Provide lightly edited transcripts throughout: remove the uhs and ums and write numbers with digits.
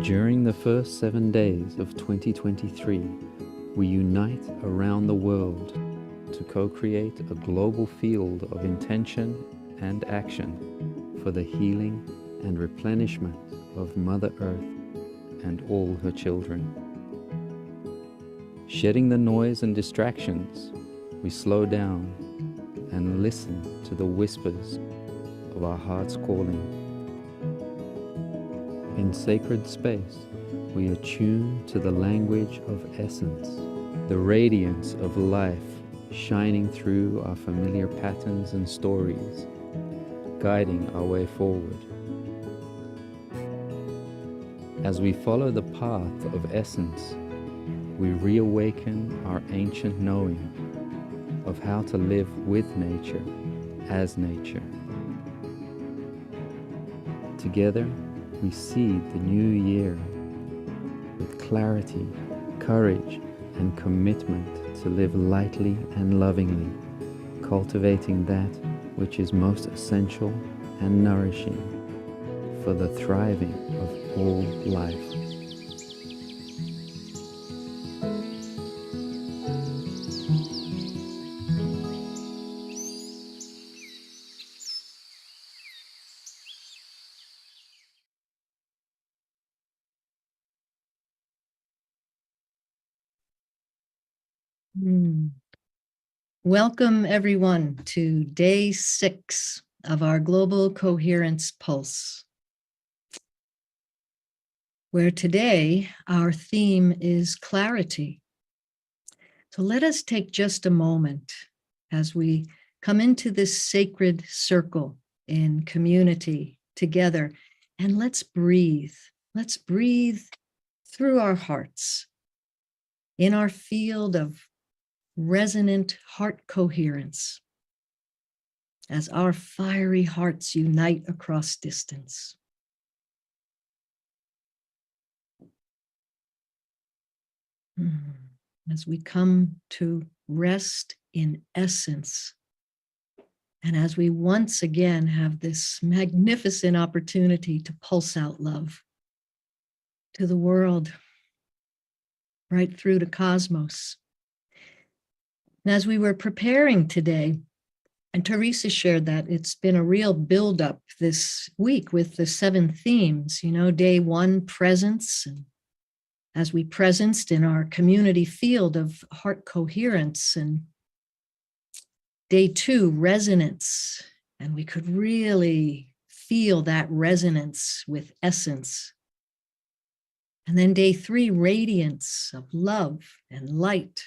During the first 7 days of 2023, we unite around the world to co-create a global field of intention and action for the healing and replenishment of Mother Earth and all her children. Shedding the noise and distractions, we slow down and listen to the whispers of our heart's calling. In sacred space, we attune to the language of essence, the radiance of life shining through our familiar patterns and stories, guiding our way forward. As we follow the path of essence, we reawaken our ancient knowing of how to live with nature as nature. Together, we seed the new year with clarity, courage, and commitment to live lightly and lovingly, cultivating that which is most essential and nourishing for the thriving of all life. Welcome, everyone, to day 6 of our Global Coherence Pulse, where today our theme is clarity. So let us take just a moment as we come into this sacred circle in community together, and let's breathe. Let's breathe through our hearts in our field of resonant heart coherence as our fiery hearts unite across distance. As we come to rest in essence, and as we once again have this magnificent opportunity to pulse out love to the world, right through to cosmos. And as we were preparing today, and Teresa shared that it's been a real buildup this week with the 7 themes, day 1, presence, and as we presenced in our community field of heart coherence, and day 2, resonance, and we could really feel that resonance with essence. And then day 3, radiance of love and light.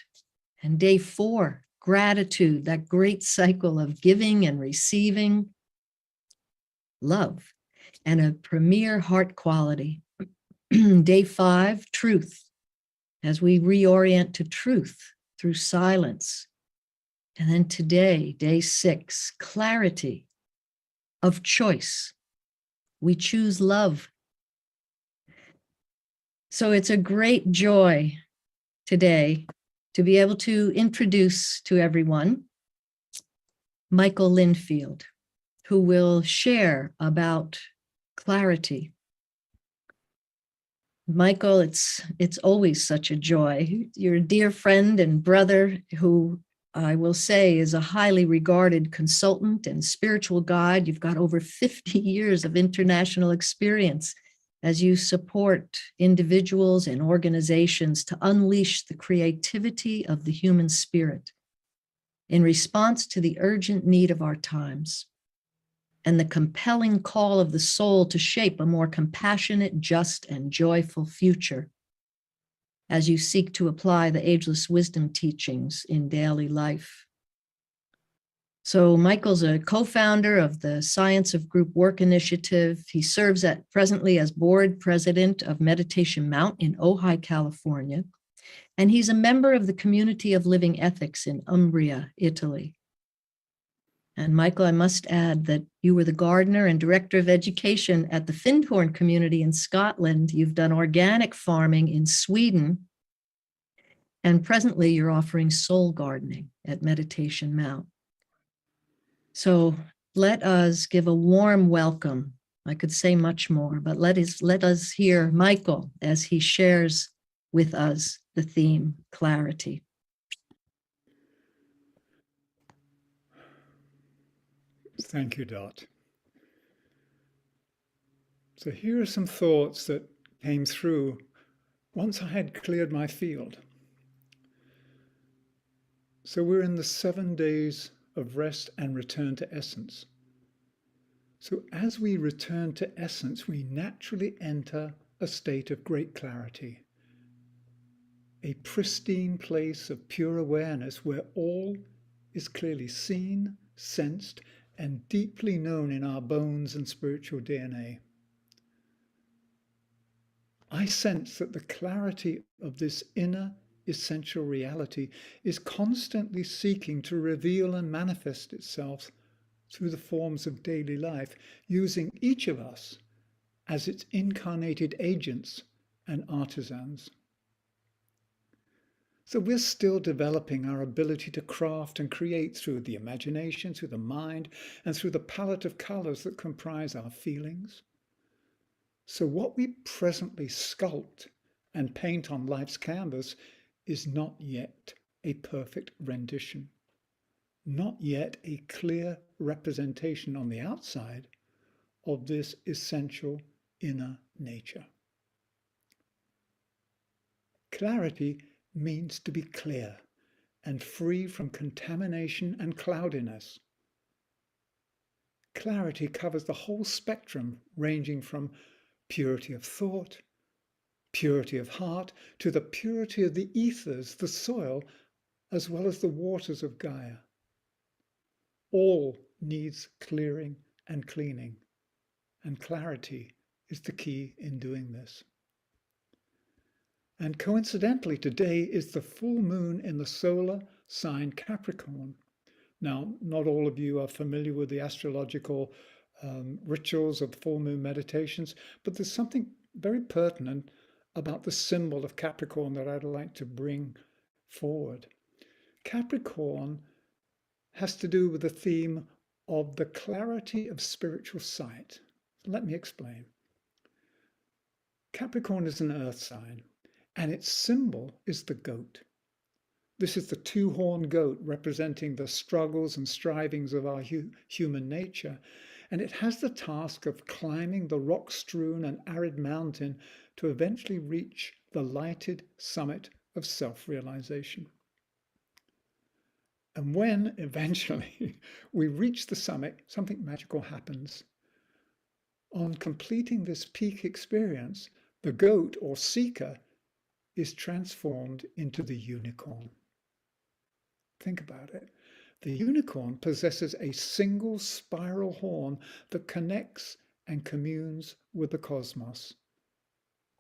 And day 4, gratitude, that great cycle of giving and receiving, love, and a premier heart quality. Day 5, truth, as we reorient to truth through silence. And then today, day 6, clarity of choice. We choose love. So it's a great joy today to be able to introduce to everyone Michael Linfield, who will share about clarity. Michael, it's always such a joy. You're a dear friend and brother who I will say is a highly regarded consultant and spiritual guide. You've got over 50 years of international experience as you support individuals and organizations to unleash the creativity of the human spirit in response to the urgent need of our times and the compelling call of the soul to shape a more compassionate, just, and joyful future as you seek to apply the ageless wisdom teachings in daily life. So Michael's a co-founder of the Science of Group Work Initiative. He serves presently as board president of Meditation Mount in Ojai, California. And he's a member of the Community of Living Ethics in Umbria, Italy. And Michael, I must add that you were the gardener and director of education at the Findhorn community in Scotland. You've done organic farming in Sweden. And presently, you're offering soul gardening at Meditation Mount. So let us give a warm welcome. I could say much more, but let us hear Michael as he shares with us the theme, clarity. Thank you, Dot. So here are some thoughts that came through once I had cleared my field. So we're in the 7 days of rest and return to essence. So as we return to essence, we naturally enter a state of great clarity, a pristine place of pure awareness where all is clearly seen, sensed, and deeply known in our bones and spiritual DNA. I sense that the clarity of this inner essential reality is constantly seeking to reveal and manifest itself through the forms of daily life, using each of us as its incarnated agents and artisans. So we're still developing our ability to craft and create through the imagination, through the mind, and through the palette of colors that comprise our feelings. So what we presently sculpt and paint on life's canvas is not yet a perfect rendition, not yet a clear representation on the outside of this essential inner nature. Clarity means to be clear and free from contamination and cloudiness. Clarity covers the whole spectrum, ranging from purity of thought, purity of heart, to the purity of the ethers, the soil, as well as the waters of Gaia. All needs clearing and cleaning, and clarity is the key in doing this. And coincidentally, today is the full moon in the solar sign Capricorn. Now, not all of you are familiar with the astrological rituals of full moon meditations, but there's something very pertinent about the symbol of Capricorn that I'd like to bring forward. Capricorn has to do with the theme of the clarity of spiritual sight. Let me explain. Capricorn is an earth sign, and its symbol is the goat. This is the two-horned goat representing the struggles and strivings of our human nature, and it has the task of climbing the rock-strewn and arid mountain to eventually reach the lighted summit of self-realization. And when eventually we reach the summit, something magical happens. On completing this peak experience, the goat or seeker is transformed into the unicorn. Think about it. The unicorn possesses a single spiral horn that connects and communes with the cosmos,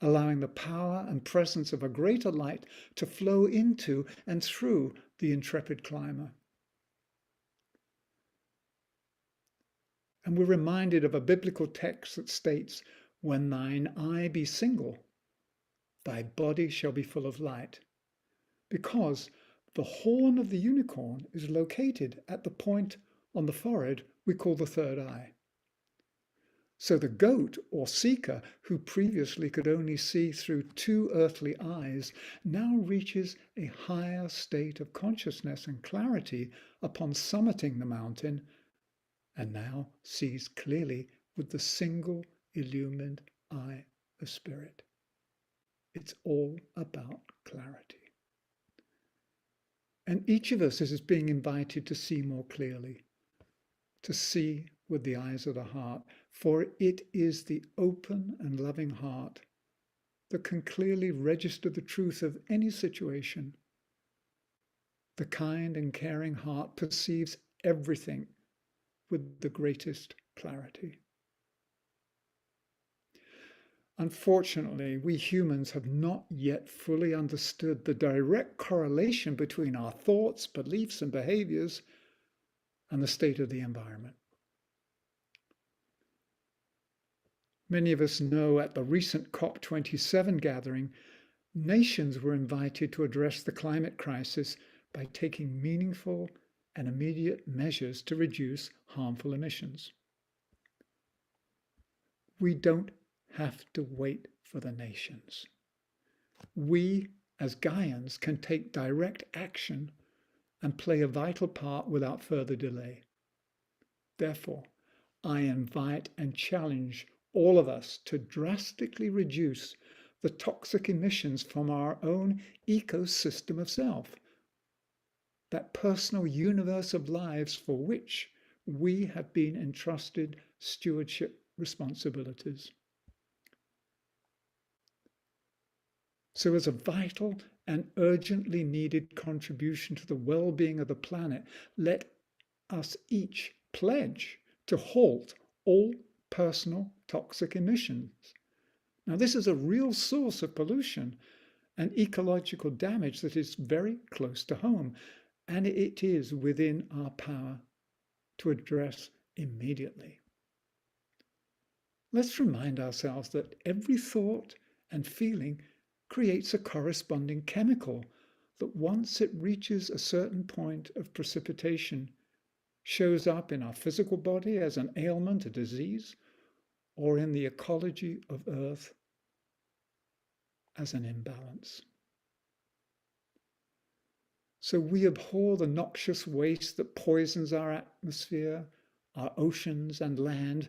allowing the power and presence of a greater light to flow into and through the intrepid climber. And we're reminded of a biblical text that states, "When thine eye be single, thy body shall be full of light," because the horn of the unicorn is located at the point on the forehead we call the third eye. So the goat or seeker, who previously could only see through two earthly eyes, now reaches a higher state of consciousness and clarity upon summiting the mountain, and now sees clearly with the single illumined eye of spirit. It's all about clarity. And each of us is being invited to see more clearly, to see with the eyes of the heart, for it is the open and loving heart that can clearly register the truth of any situation. The kind and caring heart perceives everything with the greatest clarity. Unfortunately, we humans have not yet fully understood the direct correlation between our thoughts, beliefs, and behaviors and the state of the environment. Many of us know at the recent COP27 gathering Nations were invited to address the climate crisis by taking meaningful and immediate measures to reduce harmful emissions. We don't have to wait for the nations. We, as Gaians, can take direct action and play a vital part without further delay. Therefore, I invite and challenge all of us to drastically reduce the toxic emissions from our own ecosystem of self, that personal universe of lives for which we have been entrusted stewardship responsibilities. So, as a vital and urgently needed contribution to the well-being of the planet, let us each pledge to halt all personal toxic emissions. Now, this is a real source of pollution and ecological damage that is very close to home, and it is within our power to address immediately. Let's remind ourselves that every thought and feeling creates a corresponding chemical that, once it reaches a certain point of precipitation, shows up in our physical body as an ailment, a disease, or in the ecology of Earth as an imbalance. So we abhor the noxious waste that poisons our atmosphere, our oceans and land,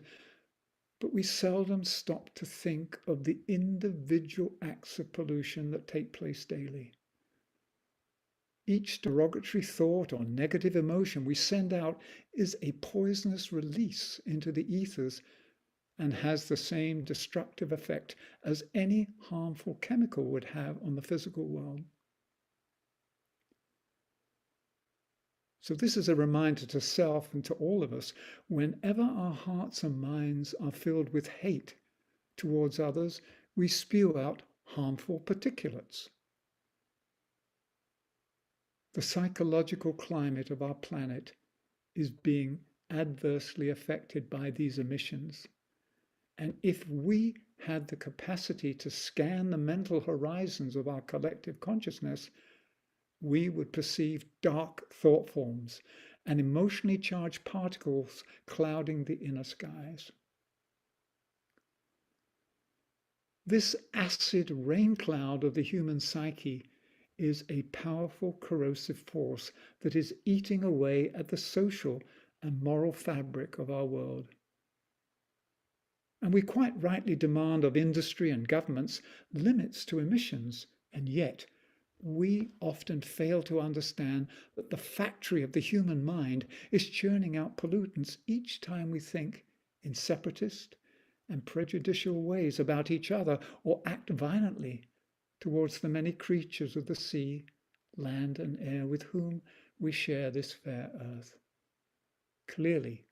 but we seldom stop to think of the individual acts of pollution that take place daily. Each derogatory thought or negative emotion we send out is a poisonous release into the ethers and has the same destructive effect as any harmful chemical would have on the physical world. So this is a reminder to self and to all of us, whenever our hearts and minds are filled with hate towards others, we spew out harmful particulates. The psychological climate of our planet is being adversely affected by these emissions. And if we had the capacity to scan the mental horizons of our collective consciousness, we would perceive dark thought forms and emotionally charged particles clouding the inner skies. This acid rain cloud of the human psyche is a powerful corrosive force that is eating away at the social and moral fabric of our world. And we quite rightly demand of industry and governments limits to emissions, and yet we often fail to understand that the factory of the human mind is churning out pollutants each time we think in separatist and prejudicial ways about each other or act violently towards the many creatures of the sea, land, and air with whom we share this fair earth. Clearly,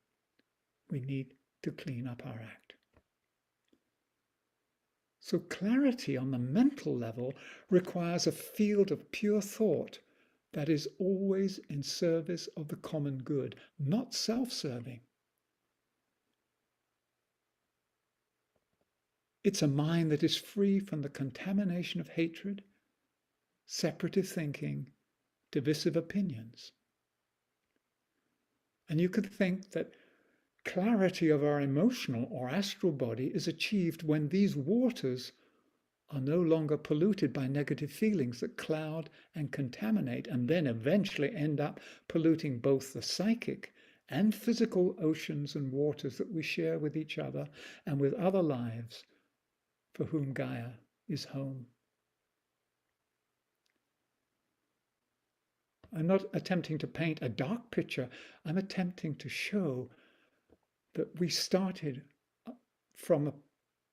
we need to clean up our act. So clarity on the mental level requires a field of pure thought that is always in service of the common good, not self-serving. It's a mind that is free from the contamination of hatred, separative thinking, divisive opinions. And you could think that clarity of our emotional or astral body is achieved when these waters are no longer polluted by negative feelings that cloud and contaminate and then eventually end up polluting both the psychic and physical oceans and waters that we share with each other and with other lives for whom Gaia is home. I'm not attempting to paint a dark picture. I'm attempting to show that we started from a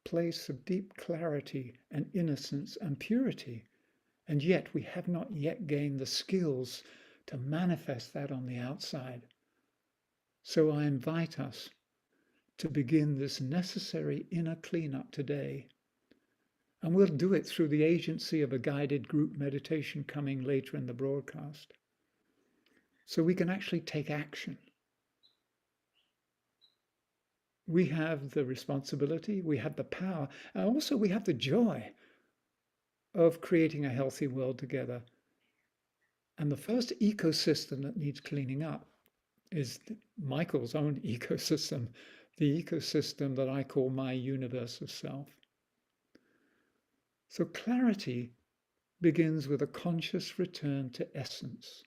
place of deep clarity and innocence and purity, and yet we have not yet gained the skills to manifest that on the outside. So I invite us to begin this necessary inner cleanup today. And we'll do it through the agency of a guided group meditation coming later in the broadcast. So we can actually take action. We have the responsibility, we have the power, and also we have the joy of creating a healthy world together. And the first ecosystem that needs cleaning up is Michael's own ecosystem, the ecosystem that I call my universe of self. So clarity begins with a conscious return to essence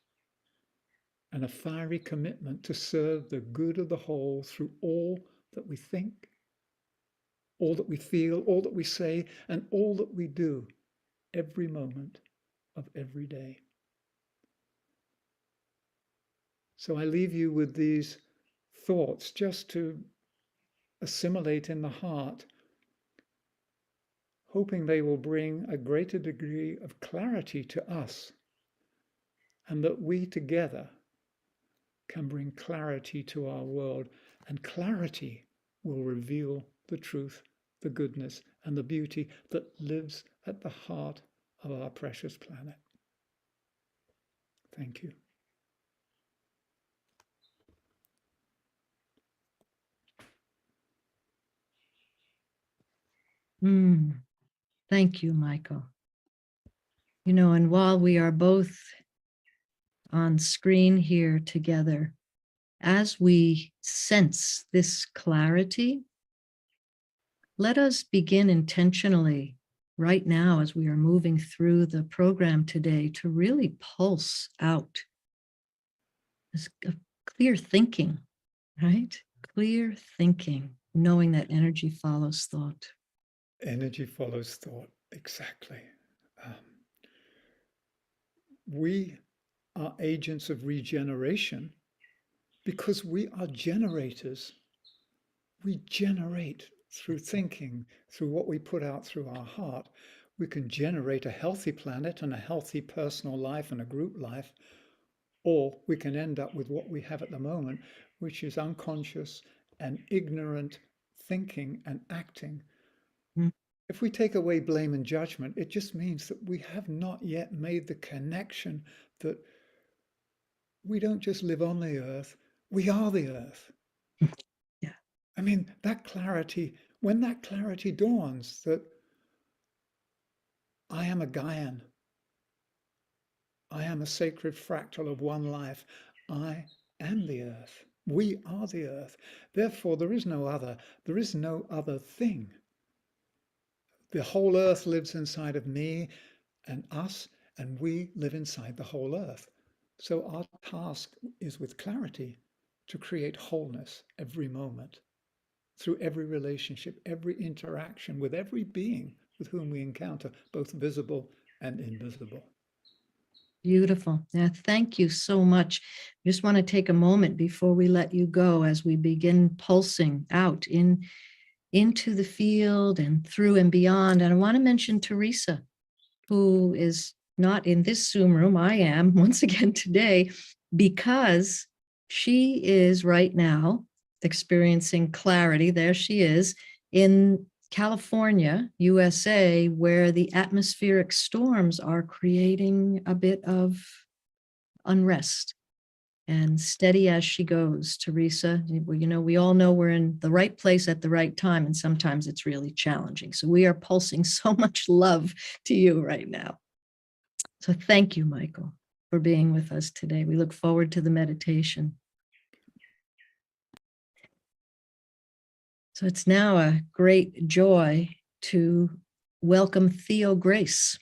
and a fiery commitment to serve the good of the whole through all that we think, all that we feel, all that we say, and all that we do every moment of every day. So I leave you with these thoughts just to assimilate in the heart, hoping they will bring a greater degree of clarity to us, and that we together can bring clarity to our world, and clarity will reveal the truth, the goodness, and the beauty that lives at the heart of our precious planet. Thank you. Thank you, Michael. You know, and while we are both on screen here together, as we sense this clarity, let us begin intentionally right now as we are moving through the program today to really pulse out this clear thinking, right? Clear thinking, knowing that energy follows thought. Energy follows thought, exactly. We are agents of regeneration because we are generators. We generate through thinking, through what we put out through our heart. We can generate a healthy planet and a healthy personal life and a group life, or we can end up with what we have at the moment, which is unconscious and ignorant thinking and acting. If we take away blame and judgment, it just means that we have not yet made the connection that we don't just live on the earth, we are the earth. Yeah. I mean, that clarity, when that clarity dawns that I am a Gaian, I am a sacred fractal of one life, I am the earth, we are the earth. Therefore, there is no other thing. The whole earth lives inside of me and us, and we live inside the whole earth. So our task is with clarity to create wholeness every moment, through every relationship, every interaction with every being with whom we encounter, both visible and invisible. Beautiful. Yeah, thank you so much. Just want to take a moment before we let you go as we begin pulsing out into the field and through and beyond. And I want to mention Teresa, who is not in this Zoom room. I am once again today, because she is right now experiencing clarity. There she is in California, USA, where the atmospheric storms are creating a bit of unrest. And steady as she goes, Teresa, you know, we all know we're in the right place at the right time, and sometimes it's really challenging. So we are pulsing so much love to you right now. So thank you, Michael, for being with us today. We look forward to the meditation. So it's now a great joy to welcome Theo Grace,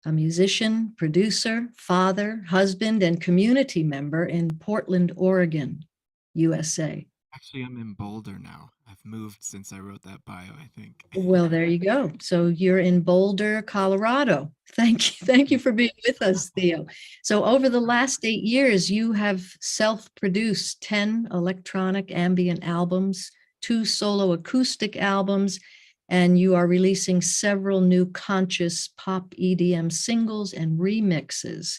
a musician, producer, father, husband, and community member in Portland, Oregon, USA. Actually, I'm in Boulder now. I've moved since I wrote that bio, I think. Well, there you go. So you're in Boulder, Colorado. Thank you for being with us, Theo. So over the last 8 years, you have self-produced 10 electronic ambient albums, 2 solo acoustic albums, and you are releasing several new conscious pop EDM singles and remixes.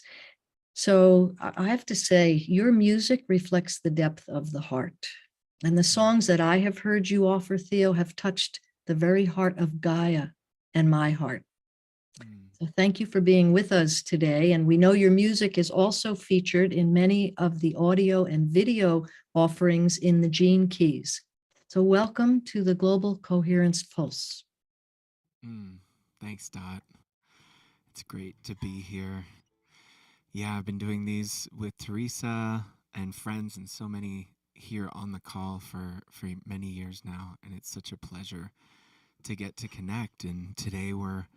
So I have to say, your music reflects the depth of the heart. And the songs that I have heard you offer, Theo, have touched the very heart of Gaia and my heart. So thank you for being with us today. And we know your music is also featured in many of the audio and video offerings in the Gene Keys. So welcome to the Global Coherence Pulse. Thanks, Dot. It's great to be here. Yeah, I've been doing these with Teresa and friends and so many here on the call for many years now, and it's such a pleasure to get to connect. And today we're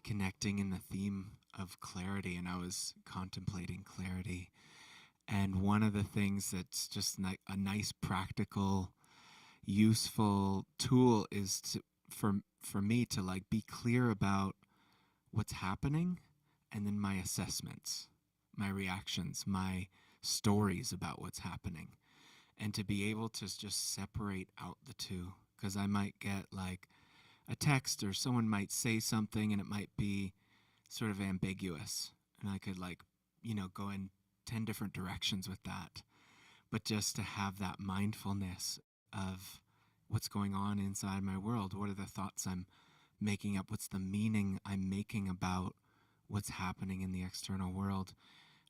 connecting in the theme of clarity, and I was contemplating clarity. And one of the things that's just a nice, practical, useful tool is for me to like be clear about what's happening, and then my assessments, my reactions, my stories about what's happening, and to be able to just separate out the two. Because I might get like a text or someone might say something and it might be sort of ambiguous, and I could like, go in 10 different directions with that. But just to have that mindfulness of what's going on inside my world, what are the thoughts I'm making up, what's the meaning I'm making about what's happening in the external world,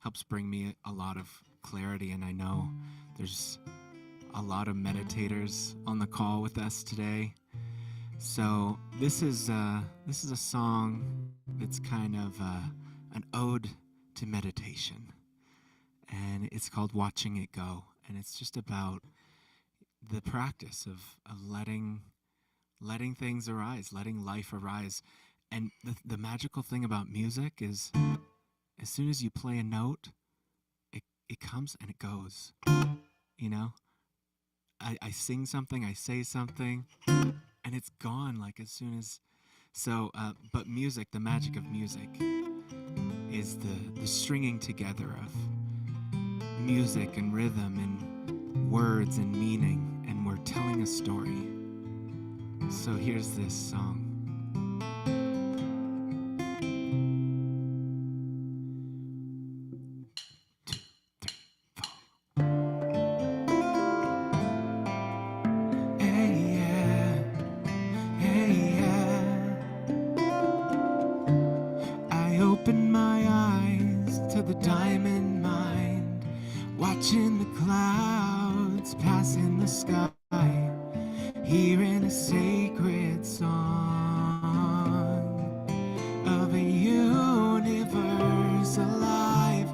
helps bring me a lot of clarity. And I know there's a lot of meditators on the call with us today. So this is a song that's kind of an ode to meditation, and it's called Watching It Go. And it's just about the practice of letting things arise, letting life arise. And the magical thing about music is as soon as you play a note, it comes and it goes. I sing something, I say something, and it's gone like as soon as. So, but music, the magic of music is the stringing together of music and rhythm and words and meaning, and we're telling a story. So here's this song. Open my eyes to the diamond mind, watching the clouds pass in the sky, hearing a sacred song of a universe alive.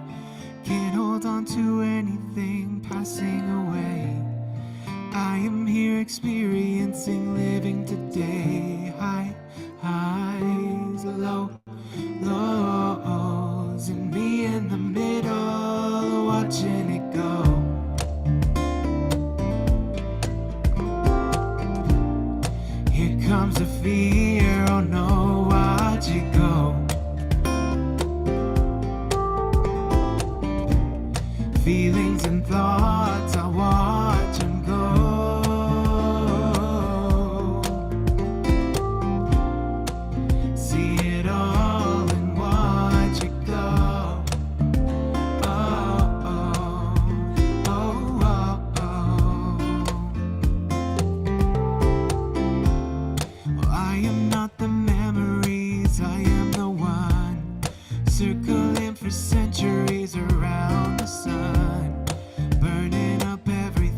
Can't hold on to anything passing away. I am here experiencing living today. High highs, low lows, and me in the middle, watching it go. Here comes the fear, oh no, watch it go. Feelings and thoughts, I watch them go. See it all and watch it go. Oh, oh, oh, oh, oh. Well, I am not the memories, I am the one circling for centuries around the sun, burning up everything,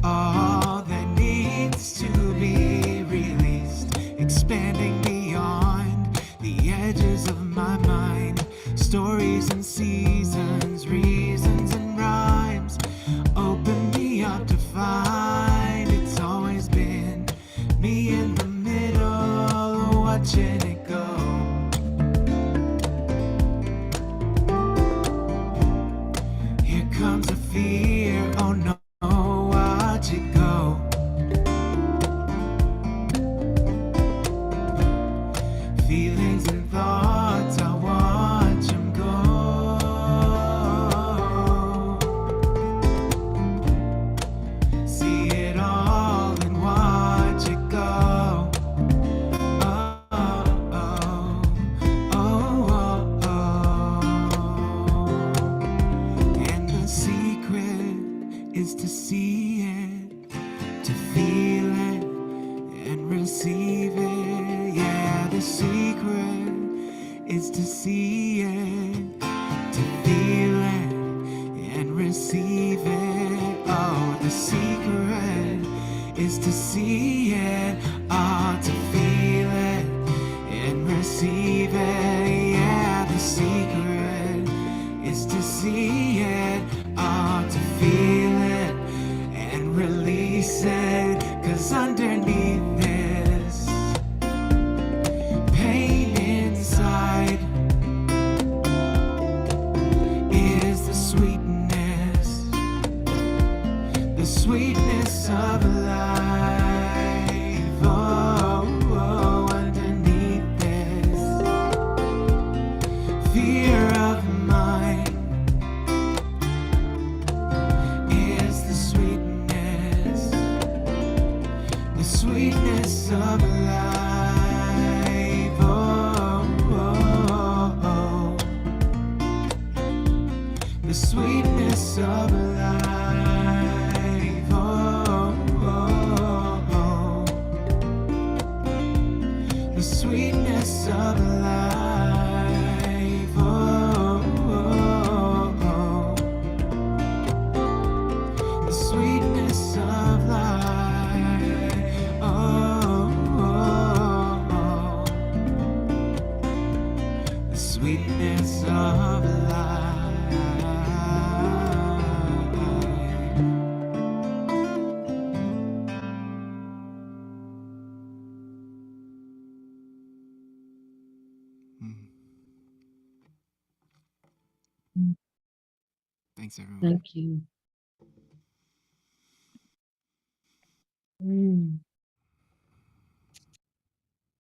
all that needs to be released, expanding beyond the edges of my mind. Stories and seasons, reasons and rhymes, open me up to find it's always been me in the middle, watching it go. Here comes a fear, oh no, watch it go. Feelings and thoughts, I watch them go. See it all and watch it go. Oh, oh, oh, oh, oh, oh. And the secret is to see it, to feel it and receive it. Yeah, the secret is to see it, to feel it and receive it. Oh, the secret is to see it, oh, to feel it the sweetness of life. Oh, oh, oh, oh. The sweetness of life. Oh, oh, oh. The sweetness of life. Thanks, everyone. Thank you. Mm.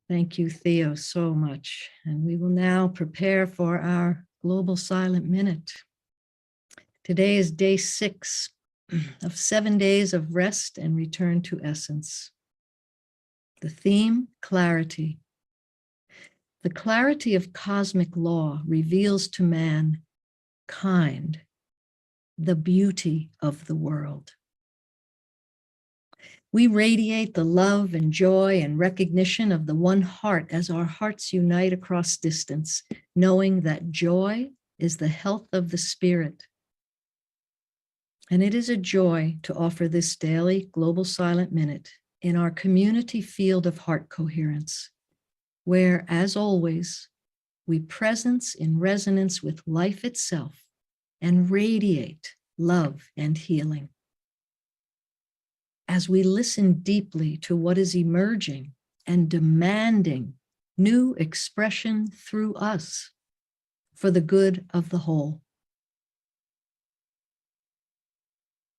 Thank you, Theo, so much. And we will now prepare for our Global Silent Minute. Today is day 6 of 7 days of rest and return to essence. The theme, clarity. The clarity of cosmic law reveals to mankind the beauty of the world. We radiate the love and joy and recognition of the one heart as our hearts unite across distance, knowing that joy is the health of the spirit. And it is a joy to offer this daily Global Silent Minute in our community field of heart coherence, where, as always, we presence in resonance with life itself and radiate love and healing. As we listen deeply to what is emerging and demanding new expression through us for the good of the whole.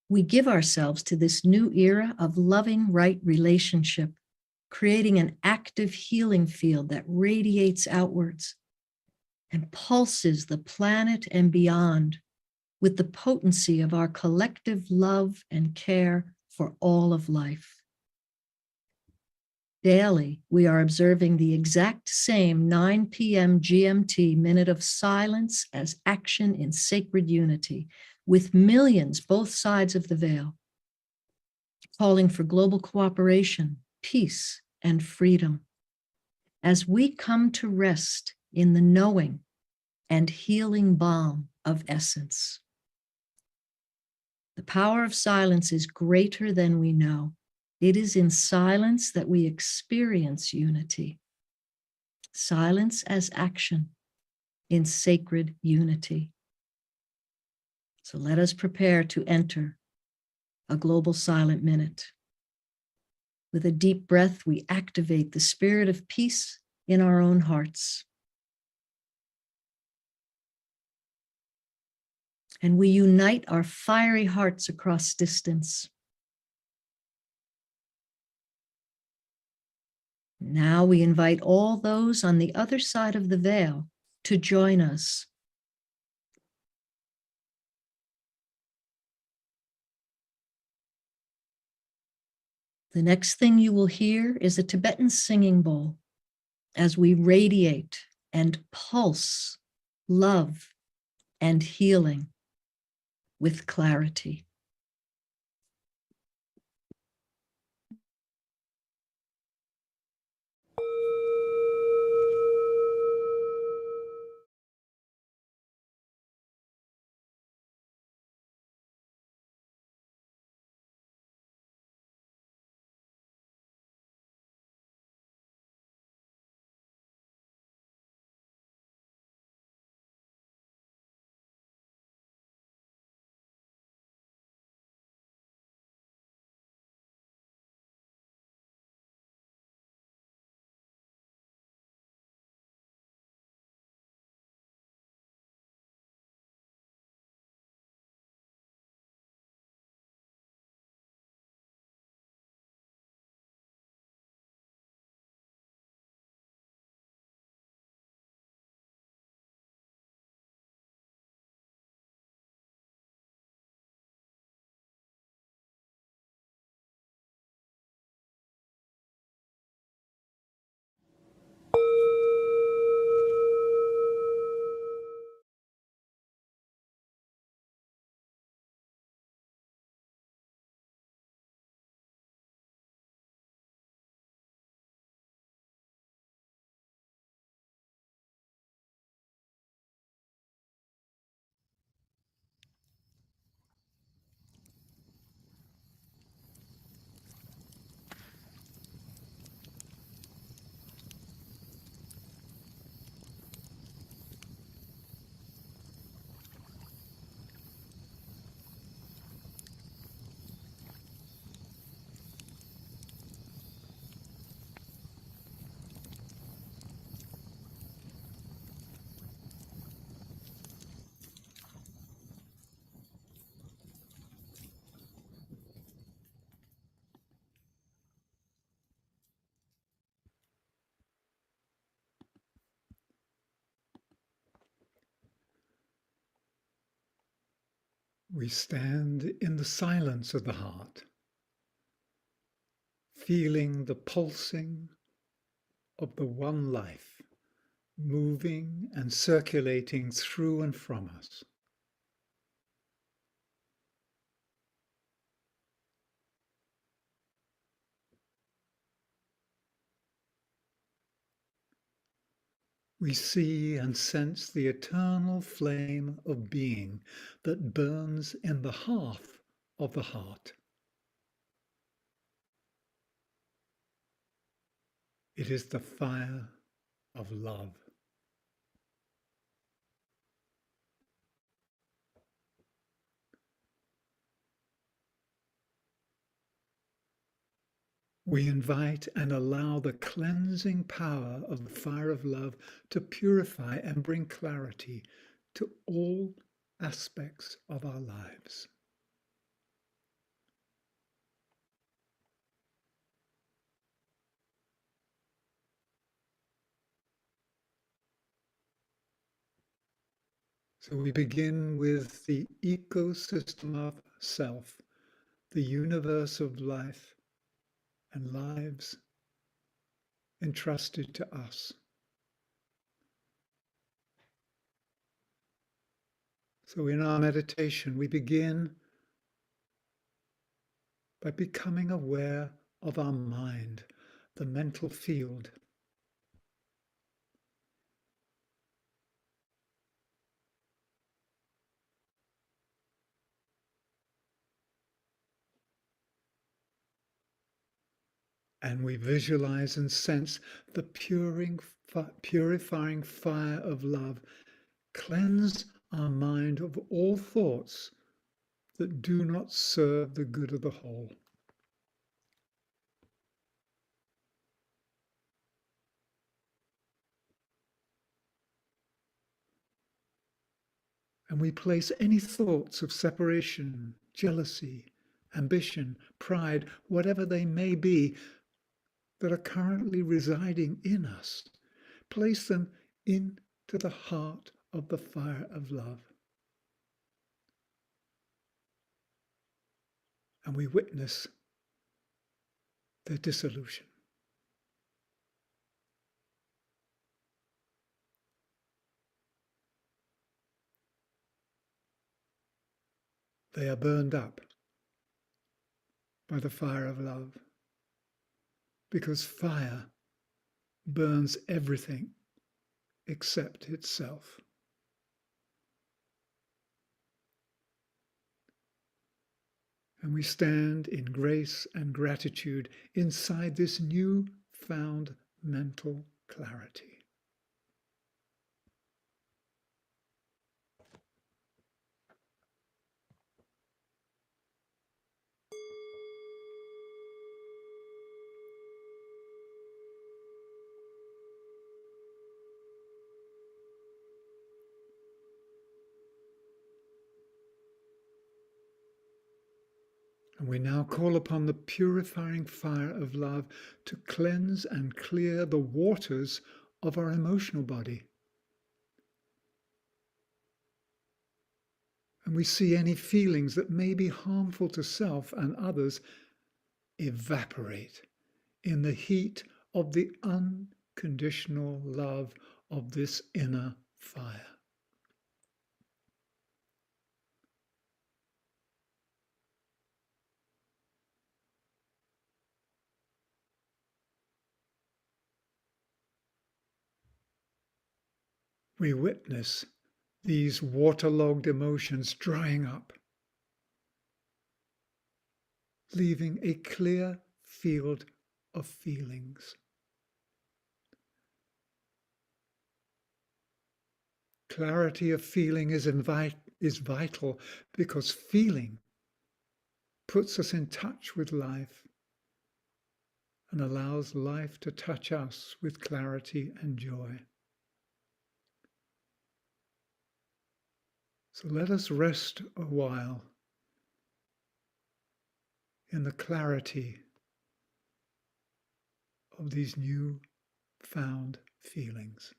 We give ourselves to this new era of loving right relationship, creating an active healing field that radiates outwards and pulses the planet and beyond with the potency of our collective love and care for all of life. Daily, we are observing the exact same 9 p.m. GMT minute of silence as action in sacred unity, with millions both sides of the veil, calling for global cooperation, peace, and freedom. As we come to rest in the knowing and healing balm of essence. The power of silence is greater than we know. It is in silence that we experience unity. Silence as action in sacred unity. So let us prepare to enter a global silent minute. With a deep breath, we activate the spirit of peace in our own hearts. And we unite our fiery hearts across distance. Now we invite all those on the other side of the veil to join us. The next thing you will hear is a Tibetan singing bowl as we radiate and pulse love and healing with clarity. We stand in the silence of the heart, feeling the pulsing of the one life, moving and circulating through and from us. We see and sense the eternal flame of being that burns in the hearth of the heart. It is the fire of love. We invite and allow the cleansing power of the fire of love to purify and bring clarity to all aspects of our lives. So we begin with the ecosystem of self, the universe of life and lives entrusted to us. So in our meditation, we begin by becoming aware of our mind, the mental field. And we visualize and sense the purifying fire of love cleanse our mind of all thoughts that do not serve the good of the whole. And we place any thoughts of separation, jealousy, ambition, pride, whatever they may be, that are currently residing in us, place them into the heart of the fire of love. And we witness their dissolution. They are burned up by the fire of love, because fire burns everything except itself. And we stand in grace and gratitude inside this new found mental clarity. And we now call upon the purifying fire of love to cleanse and clear the waters of our emotional body. And we see any feelings that may be harmful to self and others evaporate in the heat of the unconditional love of this inner fire. We witness these waterlogged emotions drying up, leaving a clear field of feelings. Clarity of feeling is vital because feeling puts us in touch with life and allows life to touch us with clarity and joy. So let us rest a while in the clarity of these new found feelings.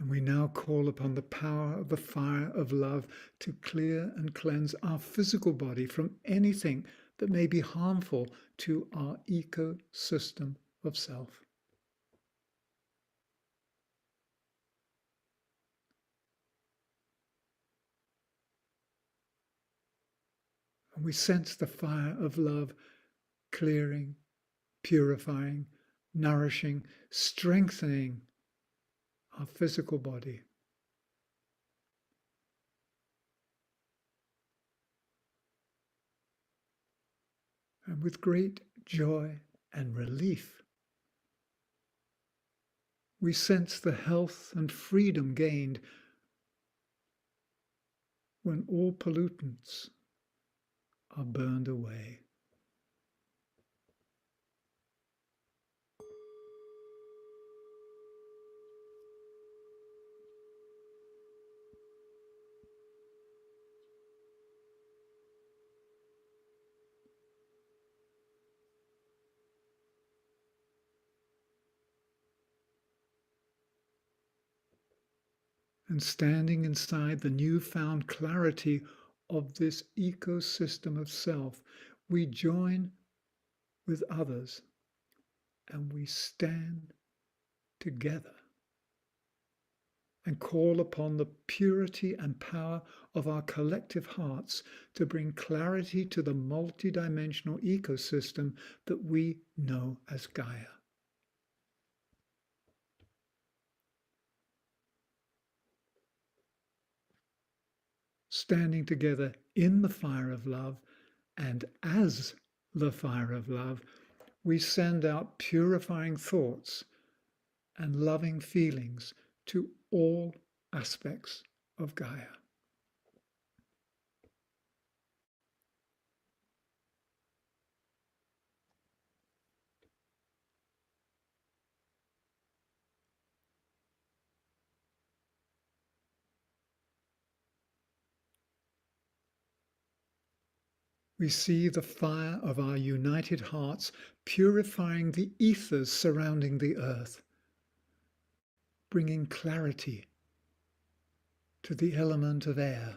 And we now call upon the power of the fire of love to clear and cleanse our physical body from anything that may be harmful to our ecosystem of self. And we sense the fire of love clearing, purifying, nourishing, strengthening our physical body. And with great joy and relief, we sense the health and freedom gained when all pollutants are burned away. And standing inside the newfound clarity of this ecosystem of self, we join with others and we stand together and call upon the purity and power of our collective hearts to bring clarity to the multidimensional ecosystem that we know as Gaia. Standing together in the fire of love and as the fire of love, we send out purifying thoughts and loving feelings to all aspects of Gaia. We see the fire of our united hearts purifying the ethers surrounding the earth, bringing clarity to the element of air.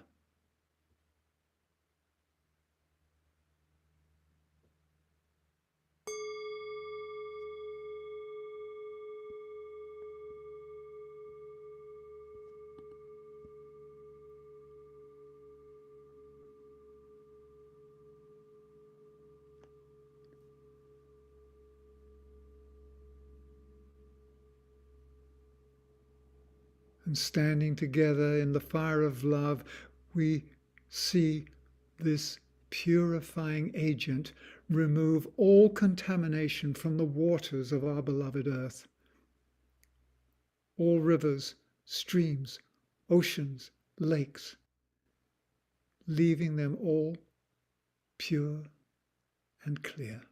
And standing together in the fire of love, we see this purifying agent remove all contamination from the waters of our beloved earth. All rivers, streams, oceans, lakes, leaving them all pure and clear.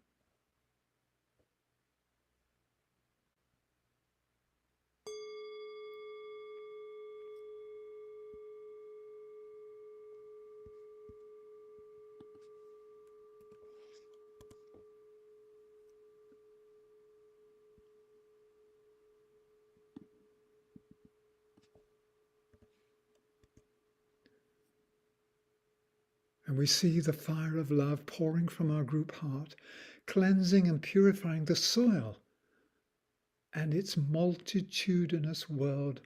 And we see the fire of love pouring from our group heart, cleansing and purifying the soil and its multitudinous world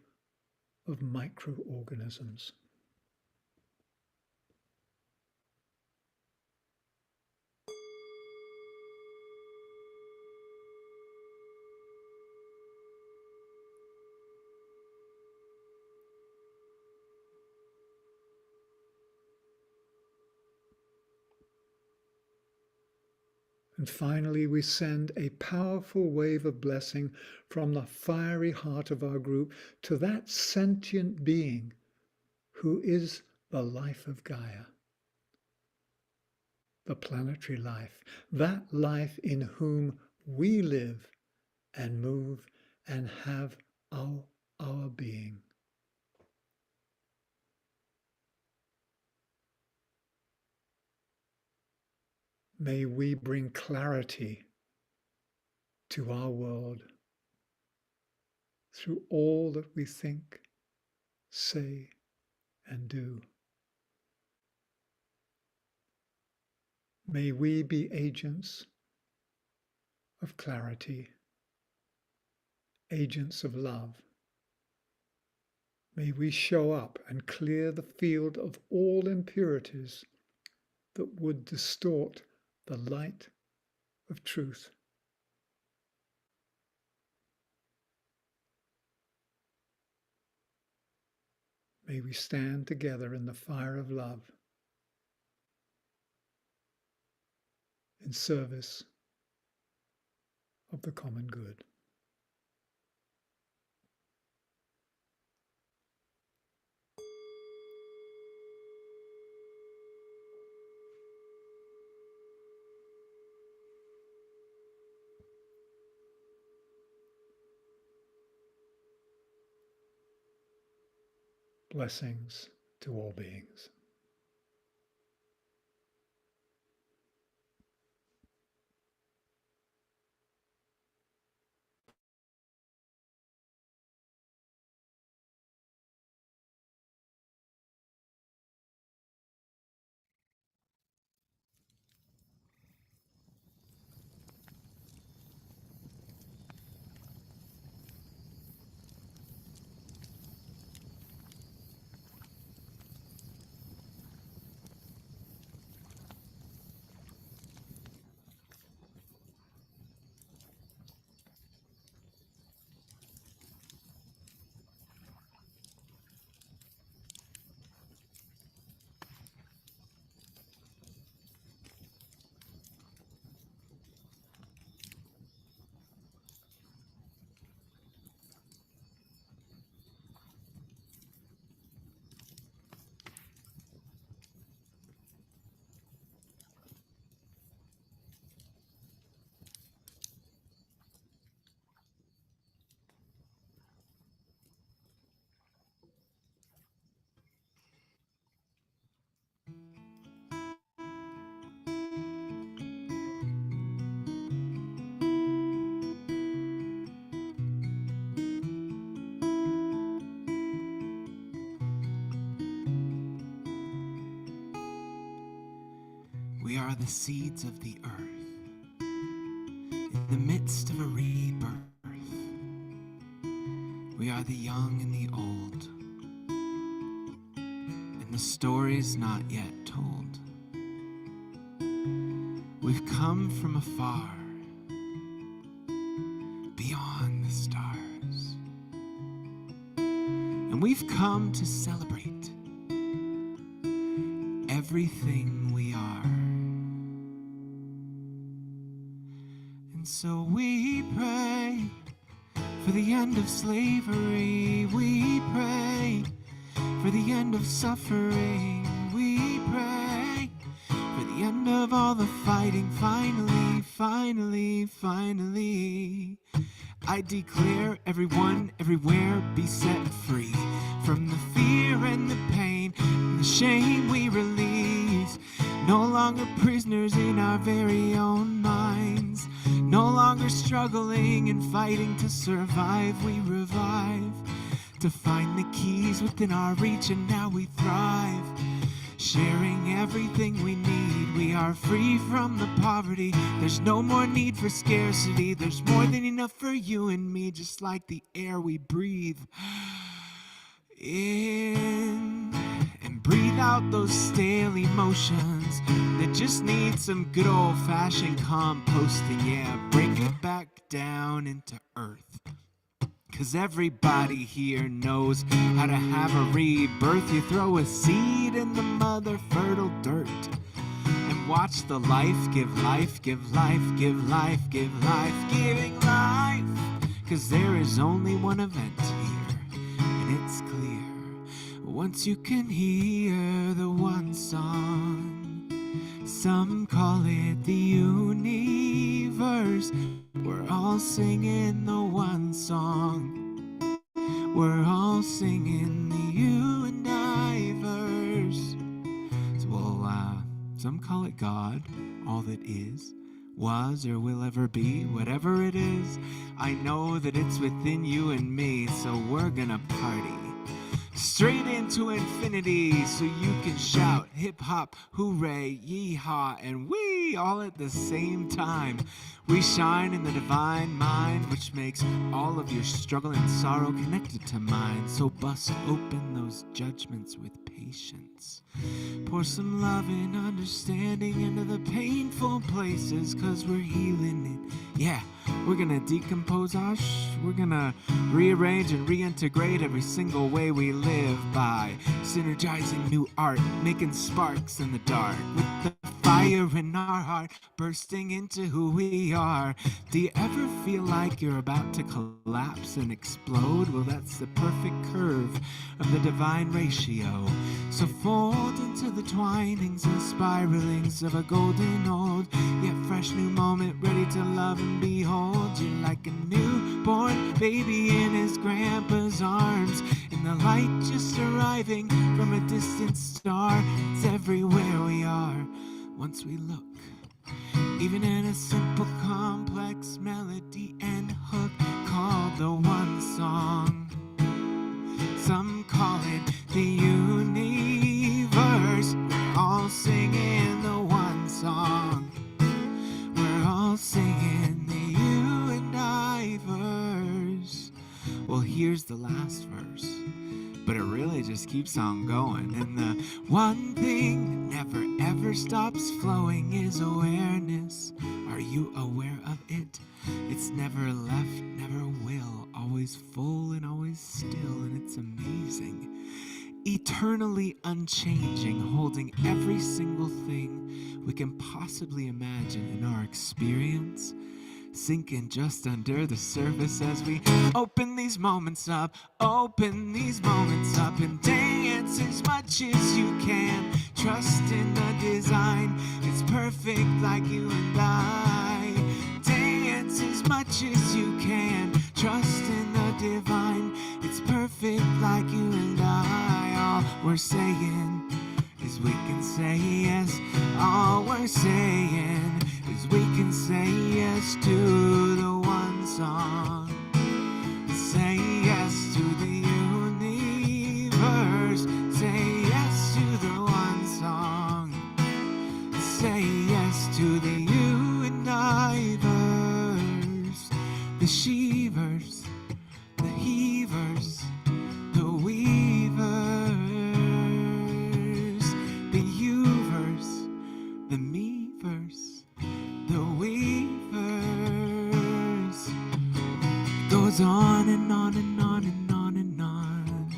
of microorganisms. And finally, we send a powerful wave of blessing from the fiery heart of our group to that sentient being who is the life of Gaia, the planetary life, that life in whom we live and move and have our being. May we bring clarity to our world through all that we think say, and do. May we be agents of clarity, agents of love. May we show up and clear the field of all impurities that would distort the light of truth. May we stand together in the fire of love, in service of the common good. Blessings to all beings. We are the seeds of the earth, in the midst of a rebirth. We are the young and the old, and the story's not yet told. We've come from afar, beyond the stars, and we've come to celebrate everything we are. And so we pray for the end of slavery. We pray for the end of suffering. We pray for the end of all the fighting. Finally, finally, finally, I declare everyone, everywhere be set free from the fear and the pain and the shame we release. No longer prisoners in our very own minds. No longer struggling and fighting to survive. We revive to find the keys within our reach, and now we thrive, sharing everything we need. We are free from the poverty. There's no more need for scarcity. There's more than enough for you and me, just like the air we breathe in, and breathe out those stale emotions that just need some good old-fashioned composting. Yeah, break it back down into earth, 'cause everybody here knows how to have a rebirth. You throw a seed in the mother fertile dirt and watch the life give life, give life, give life, give life, giving life. 'Cause there is only one event here, and it's clear. Once you can hear the one song, some call it the universe. We're all singing the one song. We're all singing the you and I verse. So, well, some call it God, all that is, was, or will ever be. Whatever it is, I know that it's within you and me. So we're gonna party straight into infinity, so you can shout hip hop, hooray, yee-haw, and wee all at the same time. We shine in the divine mind, which makes all of your struggle and sorrow connected to mine. So bust open those judgments with patience. Pour some love and understanding into the painful places, 'cause we're healing it. Yeah, we're gonna decompose we're gonna rearrange and reintegrate every single way we live by synergizing new art, making sparks in the dark with the fire in our heart bursting into who we are. Do you ever feel like you're about to collapse and explode? Well, that's the perfect curve of the divine ratio. So fold into the twinings and spiralings of a golden old yet fresh new moment, ready to love and behold. You're like a newborn baby in his grandpa's arms, in the light just arriving from a distant star. It's everywhere we are once we look, even in a simple complex melody and hook called the one song. Some call it the universe. We're all singing the one song. We're all singing the you and I verse. Well, here's the last verse, but it really just keeps on going. And the one thing that never ever stops flowing is awareness. Are you aware of it? It's never left, never will, always full and always still, and it's amazing. Eternally unchanging, holding every single thing we can possibly imagine in our experience, sinking just under the surface as we open these moments up, and dance as much as you can. Trust in the design, it's perfect like you and I. Dance as much as you can. Trust in the divine, it's perfect like you and I. All we're saying is we can say yes. All we're saying is we can say yes to the one song. Say yes to the universe. Say yes to the one song. Say yes to the you and I verse. The she-verse, the he-verse, the we-verse, the you-verse, the me-verse, the we-verse. It goes on and on and on and on and on.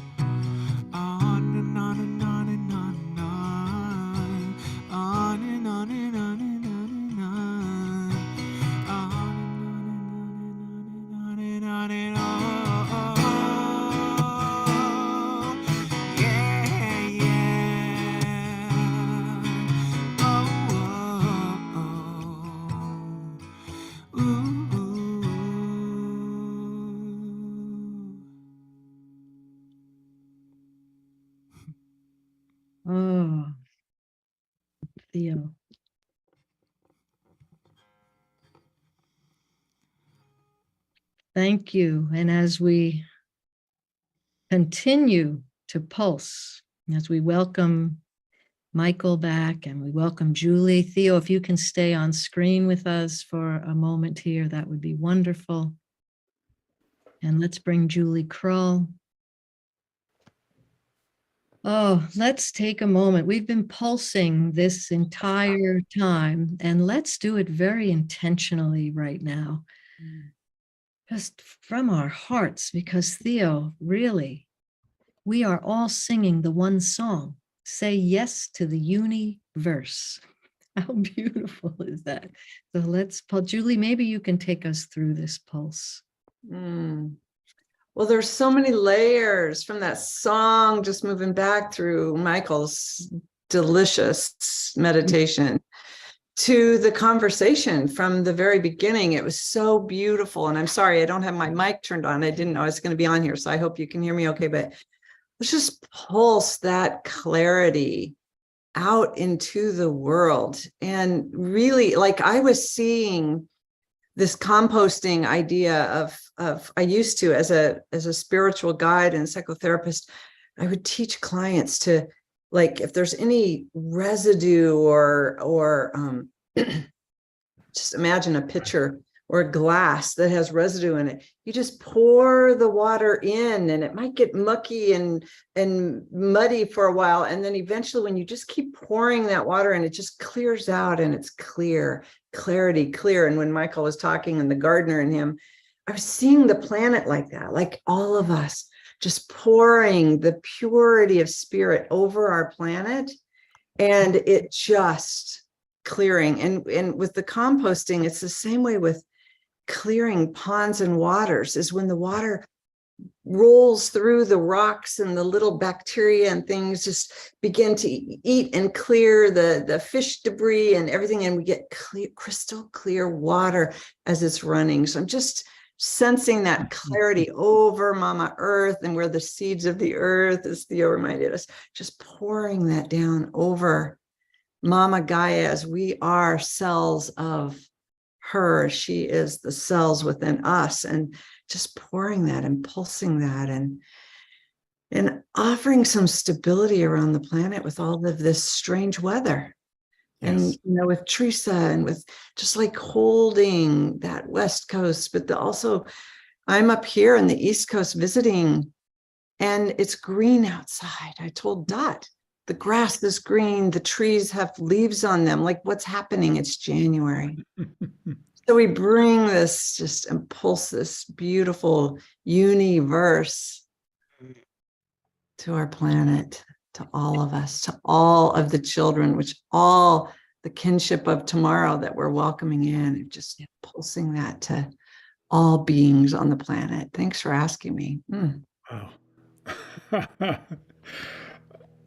On and on and on and on and on. On and on and on and on and on. On and on and on. Yeah, yeah. Ooh. Oh, Theo. Thank you. And as we continue to pulse, as we welcome Michael back and we welcome Julie. Theo, if you can stay on screen with us for a moment here, that would be wonderful. And let's bring Julie Krull. Oh, let's take a moment. We've been pulsing this entire time, and let's do it very intentionally right now. Just from our hearts, because Theo, really, we are all singing the one song. Say yes to the universe. How beautiful is that? So let's, Julie, maybe you can take us through this pulse. Well, there's so many layers from that song, just moving back through Michael's delicious meditation to the conversation from the very beginning. It was so beautiful. And I'm sorry, I don't have my mic turned on. I didn't know I was going to be on here, so I hope you can hear me okay. But let's just pulse that clarity out into the world. And really, like, I was seeing this composting idea of I used to, as a spiritual guide and psychotherapist, I would teach clients to, like, if there's any residue or just imagine a pitcher or a glass that has residue in it. You just pour the water in, and it might get mucky and muddy for a while. And then eventually, when you just keep pouring that water in, it just clears out, and it's clear, clarity, clear. And when Michael was talking and the gardener in him, I was seeing the planet like that, like all of us, just pouring the purity of spirit over our planet, and it just clearing. And with the composting, it's the same way with clearing ponds and waters, is when the water rolls through the rocks and the little bacteria and things just begin to eat and clear the fish debris and everything, and we get clear, crystal clear water as it's running. So I'm just sensing that clarity over Mama Earth, and where the seeds of the earth, as Theo reminded us, just pouring that down over Mama Gaia, as we are cells of her. She is the cells within us, and just pouring that and pulsing that and offering some stability around the planet with all of this strange weather. Yes. And, you know, with Teresa, and with just like holding that West Coast, but also I'm up here in the East Coast visiting, and it's green outside. I told Dot, the grass is green, the trees have leaves on them. Like, what's happening? It's January. So we bring this, just impulse, this beautiful universe to our planet, to all of us, to all of the children, which all the kinship of tomorrow that we're welcoming in, just pulsing that to all beings on the planet. Thanks for asking me. Wow.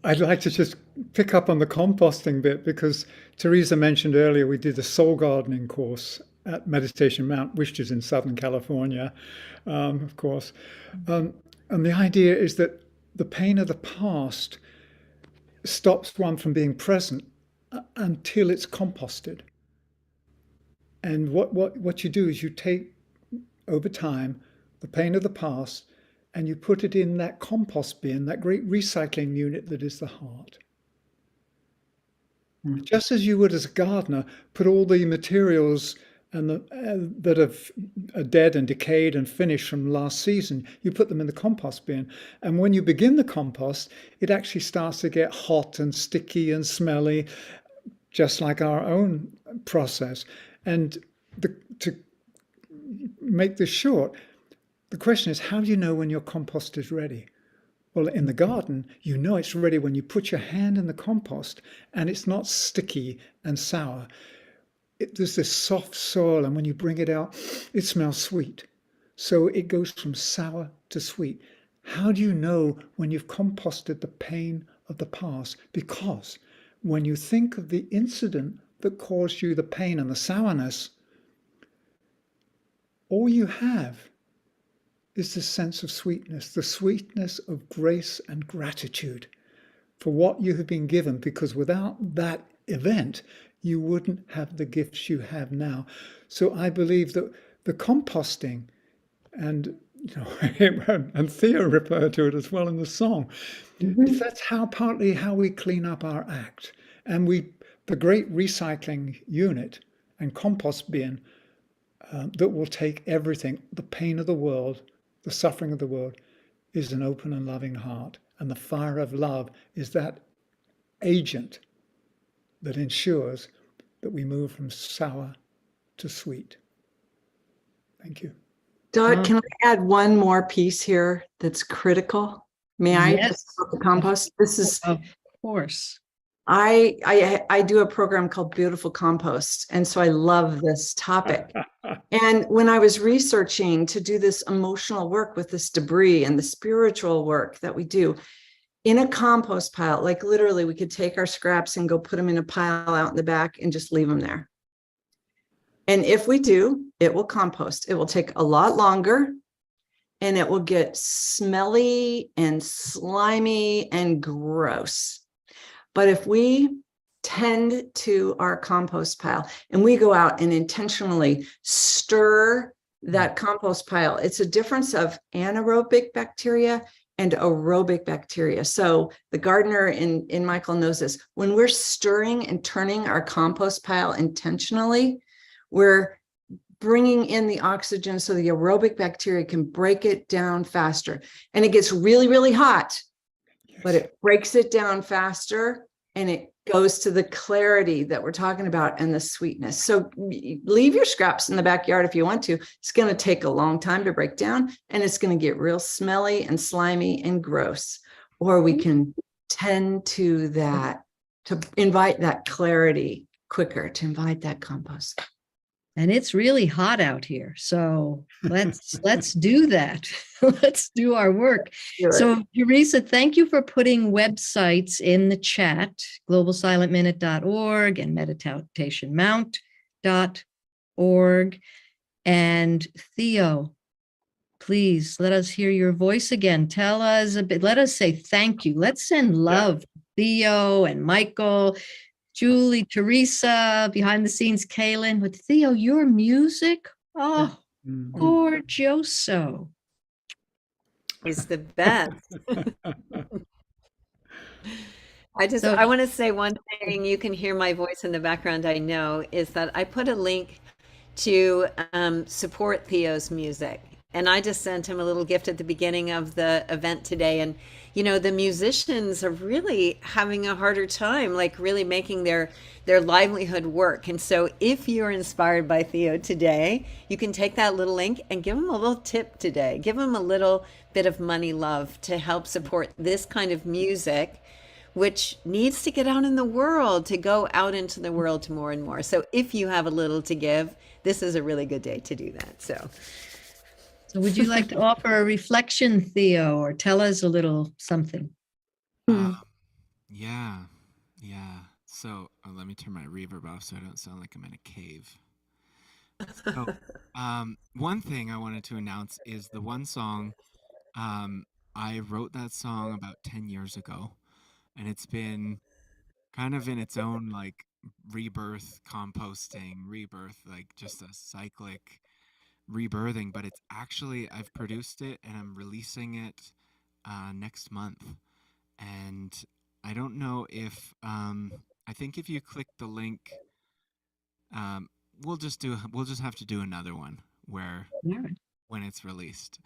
I'd like to just pick up on the composting bit, because Teresa mentioned earlier we did the soul gardening course at Meditation Mount, which is in Southern California, of course. And the idea is that the pain of the past stops one from being present until it's composted. And what you do is you take, over time, the pain of the past, and you put it in that compost bin, that great recycling unit that is the heart. Just as you would, as a gardener, put all the materials and that are dead and decayed and finished from last season, you put them in the compost bin. And when you begin the compost, it actually starts to get hot and sticky and smelly, just like our own process. And to make this short, the question is, how do you know when your compost is ready? Well, in the garden, you know it's ready when you put your hand in the compost and it's not sticky and sour. There's this soft soil, and when you bring it out, it smells sweet. So it goes from sour to sweet. How do you know when you've composted the pain of the past? Because when you think of the incident that caused you the pain and the sourness, all you have is the sense of sweetness, the sweetness of grace and gratitude for what you have been given, because without that event, you wouldn't have the gifts you have now. So I believe that the composting, and and Theo referred to it as well in the song, that's partly how we clean up our act. And the great recycling unit and compost bin that will take everything, the pain of the world, the suffering of the world, is an open and loving heart. And the fire of love is that agent that ensures that we move from sour to sweet. Thank you. Dot, can I add one more piece here that's critical? May I? Yes. The compost. This is, Of course. I do a program called Beautiful Compost, and so I love this topic. And when I was researching to do this emotional work with this debris and the spiritual work that we do in a compost pile, like literally we could take our scraps and go put them in a pile out in the back and just leave them there. And if we do, it will compost. It will take a lot longer, and it will get smelly and slimy and gross. But if we tend to our compost pile and we go out and intentionally stir that compost pile, it's a difference of anaerobic bacteria and aerobic bacteria. So the gardener in Michael knows this. When we're stirring and turning our compost pile intentionally, we're bringing in the oxygen so the aerobic bacteria can break it down faster. And it gets really, really hot, but it breaks it down faster, and it goes to the clarity that we're talking about and the sweetness. So leave your scraps in the backyard if you want to. It's going to take a long time to break down, and it's going to get real smelly and slimy and gross. Or we can tend to that, to invite that clarity quicker, to invite that compost. And it's really hot out here. So let's do that. Let's do our work. So Teresa, thank you for putting websites in the chat, globalsilentminute.org and meditationmount.org. And Theo, please let us hear your voice again. Tell us a bit, let us say thank you. Let's send love to Theo and Michael, Julie, Teresa, behind the scenes, Kaylin, with Theo, your music. Oh, gorgioso. He's the best. I want to say one thing. You can hear my voice in the background, I know, is that I put a link to support Theo's music. And I just sent him a little gift at the beginning of the event today. And, you know, the musicians are really having a harder time, like really making their livelihood work. And so if you're inspired by Theo today, you can take that little link and give him a little tip today. Give him a little bit of money love to help support this kind of music, which needs to get out in the world, to go out into the world to more and more. So if you have a little to give, this is a really good day to do that. So would you like to offer a reflection, Theo, or tell us a little something? Yeah. So let me turn my reverb off so I don't sound like I'm in a cave. So one thing I wanted to announce is the one song, I wrote that song about 10 years ago, and it's been kind of in its own like rebirth, composting, like just a cyclic rebirthing, but it's actually, I've produced it and I'm releasing it next month. And I don't know if I think if you click the link, we'll just have to do another one where when it's released.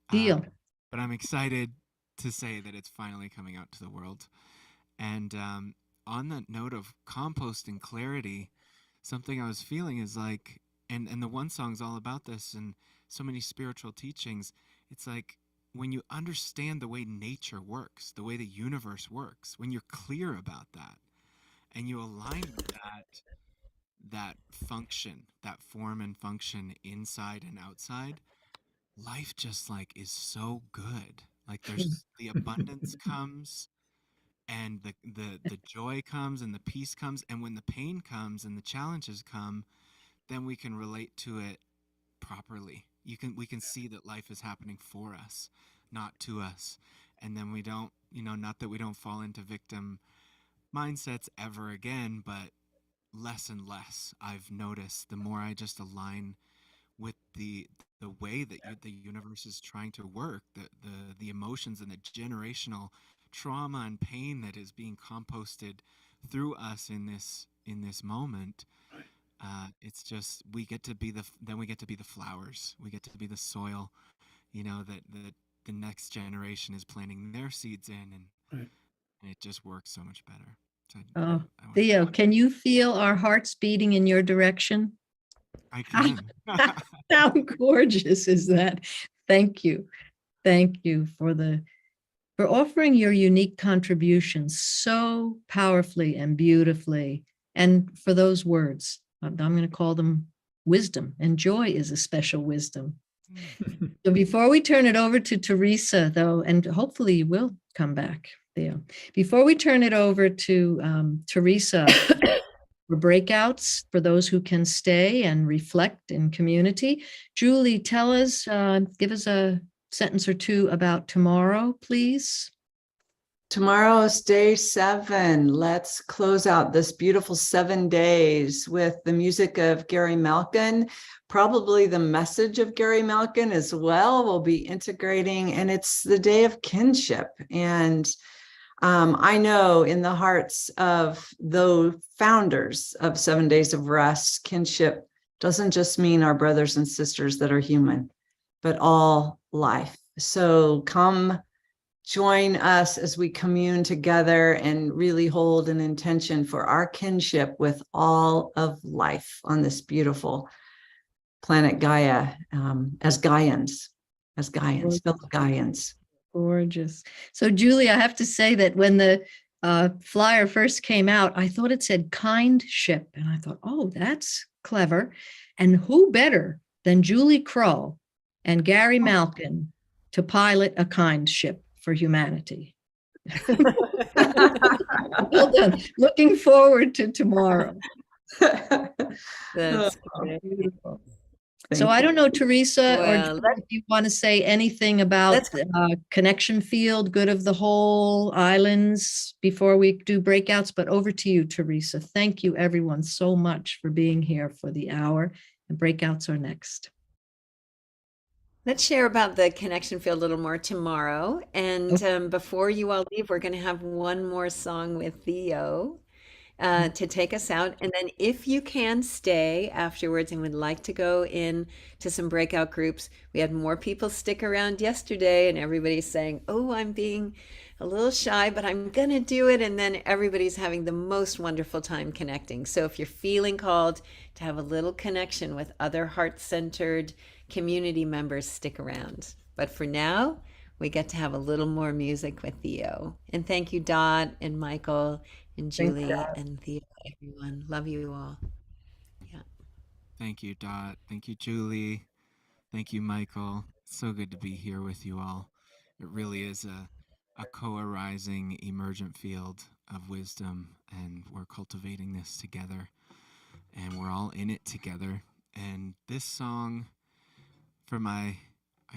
Deal. But I'm excited to say that it's finally coming out to the world. And on that note of composting clarity, something I was feeling is like, and the one song's all about this, and so many spiritual teachings, it's like when you understand the way nature works, the way the universe works, when you're clear about that and you align with that function, that form and function inside and outside, life just like is so good. Like there's the abundance comes, and the joy comes, and the peace comes, and when the pain comes and the challenges come, then we can relate to it properly. We can see that life is happening for us, not to us. And then we don't, not that we don't fall into victim mindsets ever again, but less and less. I've noticed the more I just align with the way that the universe is trying to work, the emotions and the generational trauma and pain that is being composted through us in this moment. It's just we get to be the flowers. We get to be the soil, that the next generation is planting their seeds in, and it just works so much better. So Theo, can you feel our hearts beating in your direction? I can. How gorgeous is that? Thank you. Thank you for offering your unique contributions so powerfully and beautifully, and for those words. I'm going to call them wisdom, and joy is a special wisdom. So before we turn it over to Teresa, though, and hopefully you will come back, Theo, before we turn it over to Teresa for breakouts, for those who can stay and reflect in community, Julie, tell us, give us a sentence or two about tomorrow, please. Tomorrow is day 7. Let's close out this beautiful 7 days with the music of Gary Malkin, probably the message of Gary Malkin as well. We'll be integrating, and it's the day of kinship. And I know in the hearts of the founders of 7 Days of Rest, kinship doesn't just mean our brothers and sisters that are human, but all life. So come join us as we commune together and really hold an intention for our kinship with all of life on this beautiful planet Gaia, as Gaians, fellow Gaians. Gorgeous. So, Julie, I have to say that when the flyer first came out, I thought it said kind ship. And I thought, oh, that's clever. And who better than Julie Krull and Gary Malkin to pilot a kind ship for humanity? Well done. Looking forward to tomorrow. That's Beautiful. So I don't know, Teresa, Well, or if you want to say anything about connection field, good of the whole, islands before we do breakouts, but over to you, Teresa. Thank you, everyone, so much for being here for the hour, and breakouts are next. let's share about the connection field a little more tomorrow. And before you all leave, we're going to have one more song with Theo to take us out. And then if you can stay afterwards and would like to go in to some breakout groups, we had more people stick around yesterday, and everybody's saying, oh, I'm being a little shy, but I'm going to do it. And then everybody's having the most wonderful time connecting. So if you're feeling called to have a little connection with other heart-centered community members, stick around. But for now, we get to have a little more music with Theo. And thank you, Dot and Michael and Julie and Theo, everyone. Love you all. Yeah. Thank you, Dot. Thank you, Julie. Thank you, Michael. It's so good to be here with you all. It really is a co-arising emergent field of wisdom, and we're cultivating this together, and we're all in it together. And this song, for I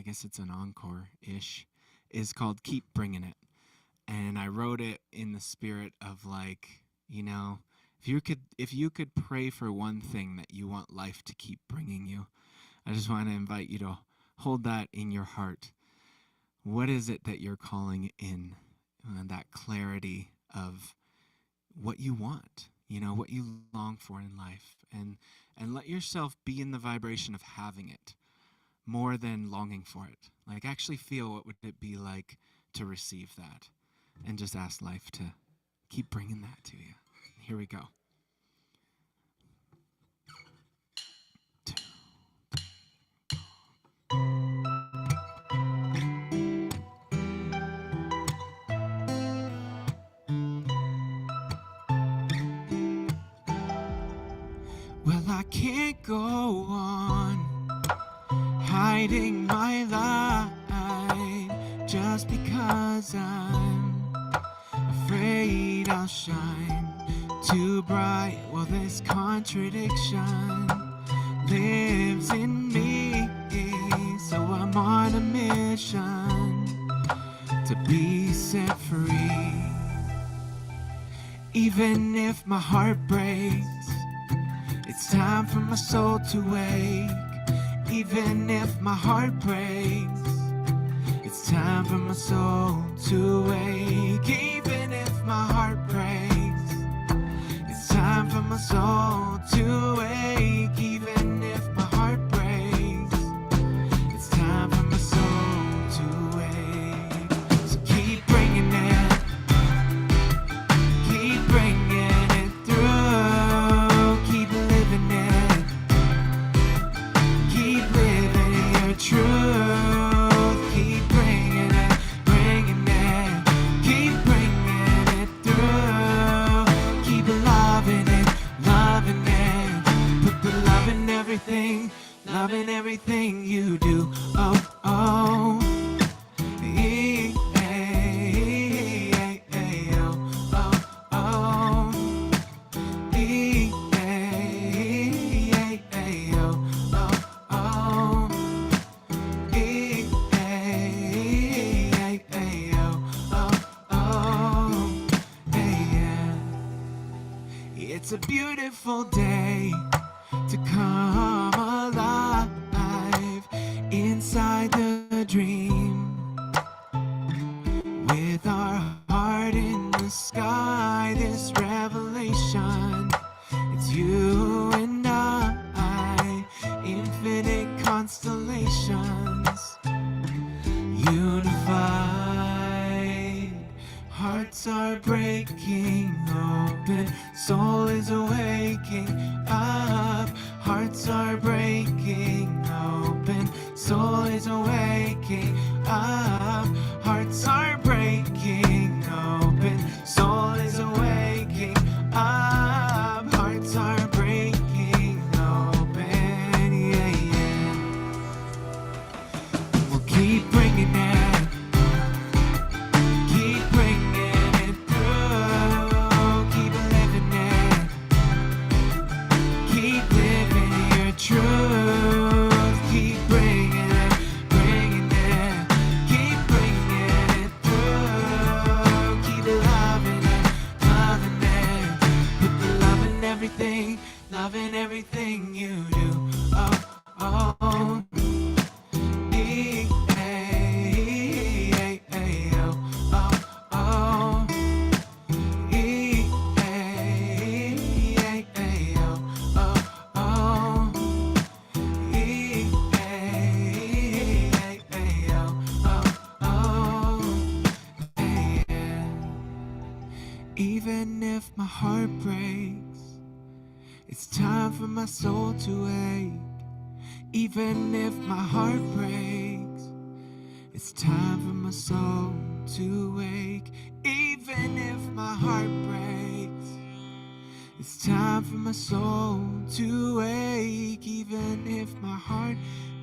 guess it's an encore-ish, is called Keep Bringing It. And I wrote it in the spirit of, like, you know, if you could pray for one thing that you want life to keep bringing you, I just want to invite you to hold that in your heart. What is it that you're calling in? That clarity of what you want, you know, what you long for in life, and let yourself be in the vibration of having it more than longing for it. Like, actually feel what would it be like to receive that, and just ask life to keep bringing that to you. Here we go. Well, I can't go on hiding my light just because I'm afraid I'll shine too bright. Well, this contradiction lives in me, so I'm on a mission to be set free. Even if my heart breaks, it's time for my soul to wake. Even if my heart breaks, it's time for my soul to wake. Even if my heart breaks, it's time for my soul to wake. Even if my heart breaks, it's time for my soul to wake. So keep bringing it, keep bringing it through, keep living it, keep living your truth, keep bringing it, keep bringing it through, keep loving it, It's a beautiful day to come alive inside the dream, with our heart in the sky. This revelation, it's you and I, infinite constellations, unified. Hearts are breaking open, soul is waking up. Hearts are breaking open, soul is waking up. Hearts are breaking open, soul is waking up. Hearts are breaking open, yeah, yeah. We'll keep bringing it. Keep bringing it through, keep living it, keep living your truth, keep bringing it, keep bringing it through, keep loving it, put the love in everything you do, oh, oh. Even if my heart breaks, it's time for my soul to wake. Even if my heart breaks, it's time for my soul to wake. Even if my heart breaks, it's time for my soul to wake. Even if my heart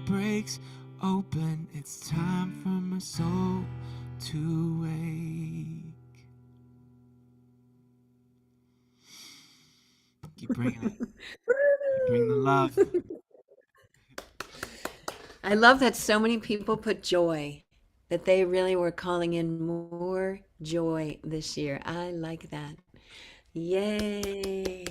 breaks open, it's time for my soul to wake. Keep bringing it. Bring the love. I love that so many people put joy, that they really were calling in more joy this year. I like that. Yay.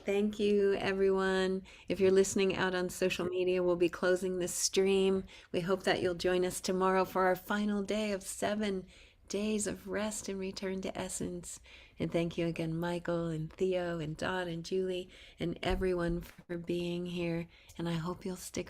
Thank you, everyone. If you're listening out on social media, we'll be closing this stream. We hope that you'll join us tomorrow for our final day of 7 days of rest and return to essence. And thank you again, Michael and Theo and Dot and Julie and everyone for being here. And I hope you'll stick